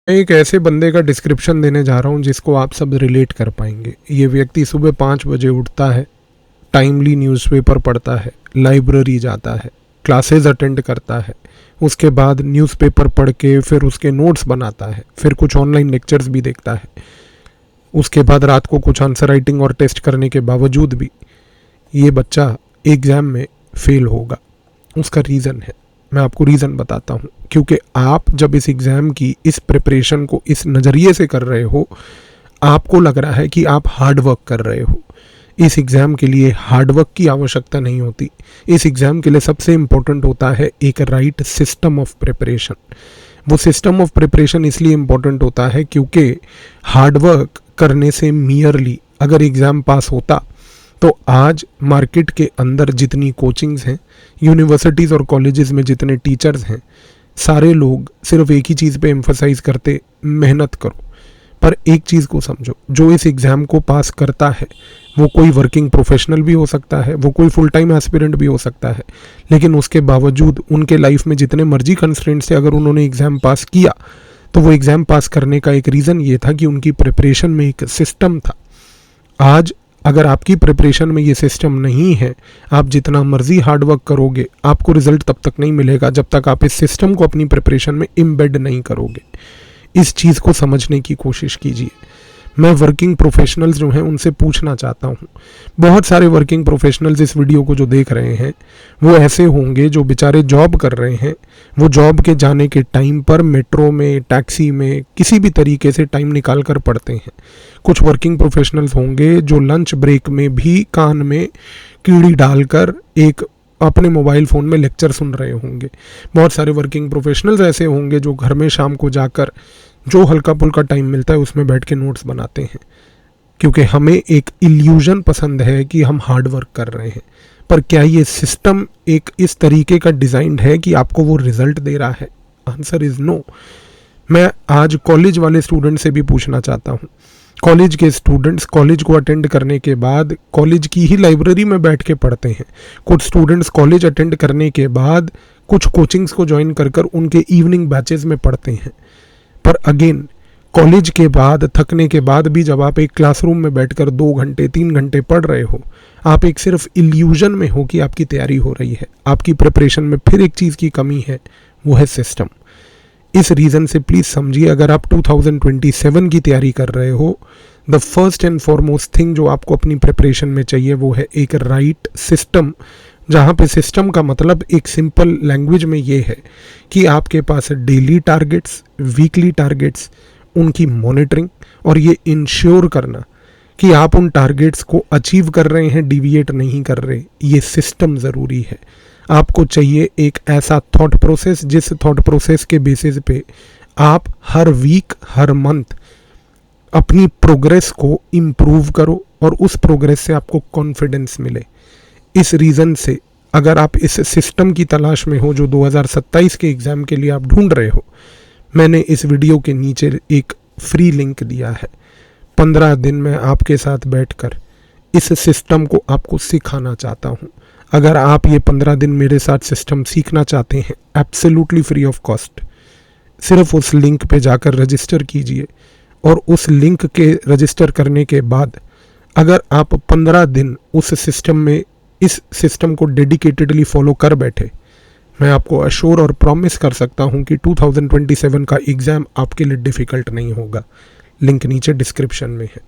मैं एक ऐसे बंदे का डिस्क्रिप्शन देने जा रहा हूँ जिसको आप सब रिलेट कर पाएंगे। ये व्यक्ति सुबह 5 बजे उठता है, टाइमली न्यूज़पेपर पढ़ता है, लाइब्रेरी जाता है, क्लासेस अटेंड करता है, उसके बाद न्यूज़पेपर पढ़ के फिर उसके नोट्स बनाता है, फिर कुछ ऑनलाइन लेक्चर्स भी देखता है। उसके बाद रात को कुछ आंसर राइटिंग और टेस्ट करने के बावजूद भी ये बच्चा एग्ज़ाम में फेल होगा। उसका रीज़न है, मैं आपको रीज़न बताता हूँ। क्योंकि आप जब इस एग्ज़ाम की इस प्रिपरेशन को इस नज़रिए से कर रहे हो, आपको लग रहा है कि आप हार्ड वर्क कर रहे हो। इस एग्ज़ाम के लिए हार्ड वर्क की आवश्यकता नहीं होती। इस एग्ज़ाम के लिए सबसे इम्पोर्टेंट होता है एक राइट सिस्टम ऑफ प्रिपरेशन। वो सिस्टम ऑफ प्रिपरेशन इसलिए इम्पोर्टेंट होता है क्योंकि हार्ड वर्क करने से मियरली अगर एग्ज़ाम पास होता तो आज मार्केट के अंदर जितनी कोचिंग्स हैं, यूनिवर्सिटीज़ और कॉलेजेस में जितने टीचर्स हैं, सारे लोग सिर्फ एक ही चीज़ पे एम्फसाइज करते, मेहनत करो। पर एक चीज़ को समझो, जो इस एग्ज़ाम को पास करता है वो कोई वर्किंग प्रोफेशनल भी हो सकता है, वो कोई फुल टाइम एस्पिरेंट भी हो सकता है, लेकिन उसके बावजूद उनके लाइफ में जितने मर्जी कंस्ट्रेंट्स से अगर उन्होंने एग्ज़ाम पास किया तो वो एग्ज़ाम पास करने का एक रीज़न ये था कि उनकी प्रिपरेशन में एक सिस्टम था। आज अगर आपकी प्रिपरेशन में ये सिस्टम नहीं है, आप जितना मर्जी हार्ड वर्क करोगे, आपको रिजल्ट तब तक नहीं मिलेगा जब तक आप इस सिस्टम को अपनी प्रिपरेशन में इम्बेड नहीं करोगे। इस चीज़ को समझने की कोशिश कीजिए। मैं वर्किंग प्रोफेशनल्स जो हैं उनसे पूछना चाहता हूँ, बहुत सारे वर्किंग प्रोफेशनल्स इस वीडियो को जो देख रहे हैं वो ऐसे होंगे जो बेचारे जॉब कर रहे हैं। वो जॉब के जाने के टाइम पर मेट्रो में, टैक्सी में, किसी भी तरीके से टाइम निकाल कर पढ़ते हैं। कुछ वर्किंग प्रोफेशनल्स होंगे जो लंच ब्रेक में भी कान में कीड़ी डालकर एक अपने मोबाइल फ़ोन में लेक्चर सुन रहे होंगे। बहुत सारे वर्किंग प्रोफेशनल्स ऐसे होंगे जो घर में शाम को जाकर जो हल्का पुल्का टाइम मिलता है उसमें बैठ के नोट्स बनाते हैं। क्योंकि हमें एक इल्यूजन पसंद है कि हम हार्ड वर्क कर रहे हैं, पर क्या ये सिस्टम एक इस तरीके का डिज़ाइंड है कि आपको वो रिज़ल्ट दे रहा है? Answer is no. मैं आज कॉलेज वाले स्टूडेंट से भी पूछना चाहता हूँ। कॉलेज के स्टूडेंट्स कॉलेज को अटेंड करने के बाद कॉलेज की ही लाइब्रेरी में बैठ के पढ़ते हैं। कुछ स्टूडेंट्स कॉलेज अटेंड करने के बाद कुछ कोचिंग्स को ज्वाइन कर कर उनके इवनिंग बैचेस में पढ़ते हैं। पर अगेन, कॉलेज के बाद थकने के बाद भी जब आप एक क्लासरूम में बैठकर 2 घंटे 3 घंटे पढ़ रहे हो, आप एक सिर्फ इल्यूजन में हो कि आपकी तैयारी हो रही है। आपकी प्रिपरेशन में फिर एक चीज़ की कमी है, वो है सिस्टम। इस रीज़न से प्लीज़ समझिए, अगर आप 2027 की तैयारी कर रहे हो, the first and foremost thing जो आपको अपनी प्रिपरेशन में चाहिए वो है एक राइट सिस्टम। जहाँ पे सिस्टम का मतलब एक सिंपल लैंग्वेज में ये है कि आपके पास डेली टारगेट्स, वीकली टारगेट्स, उनकी मॉनिटरिंग और ये इंश्योर करना कि आप उन टारगेट्स को अचीव कर रहे हैं, डिविएट नहीं कर रहे। ये सिस्टम ज़रूरी है। आपको चाहिए एक ऐसा थॉट प्रोसेस जिस थॉट प्रोसेस के बेसिस पे आप हर वीक, हर मंथ अपनी प्रोग्रेस को इम्प्रूव करो और उस प्रोग्रेस से आपको कॉन्फिडेंस मिले। इस रीज़न से अगर आप इस सिस्टम की तलाश में हो जो 2027 के एग्ज़ाम के लिए आप ढूंढ रहे हो, मैंने इस वीडियो के नीचे एक फ्री लिंक दिया है। 15 दिन में आपके साथ बैठकर इस सिस्टम को आपको सिखाना चाहता हूँ। अगर आप ये 15 दिन मेरे साथ सिस्टम सीखना चाहते हैं, एब्सोल्युटली फ्री ऑफ कॉस्ट, सिर्फ उस लिंक पे जाकर रजिस्टर कीजिए। और उस लिंक के रजिस्टर करने के बाद अगर आप 15 दिन उस सिस्टम में इस सिस्टम को डेडिकेटेडली फॉलो कर बैठे, मैं आपको अश्योर और प्रॉमिस कर सकता हूं कि 2027 का एग्ज़ाम आपके लिए डिफ़िकल्ट नहीं होगा। लिंक नीचे डिस्क्रिप्शन में है।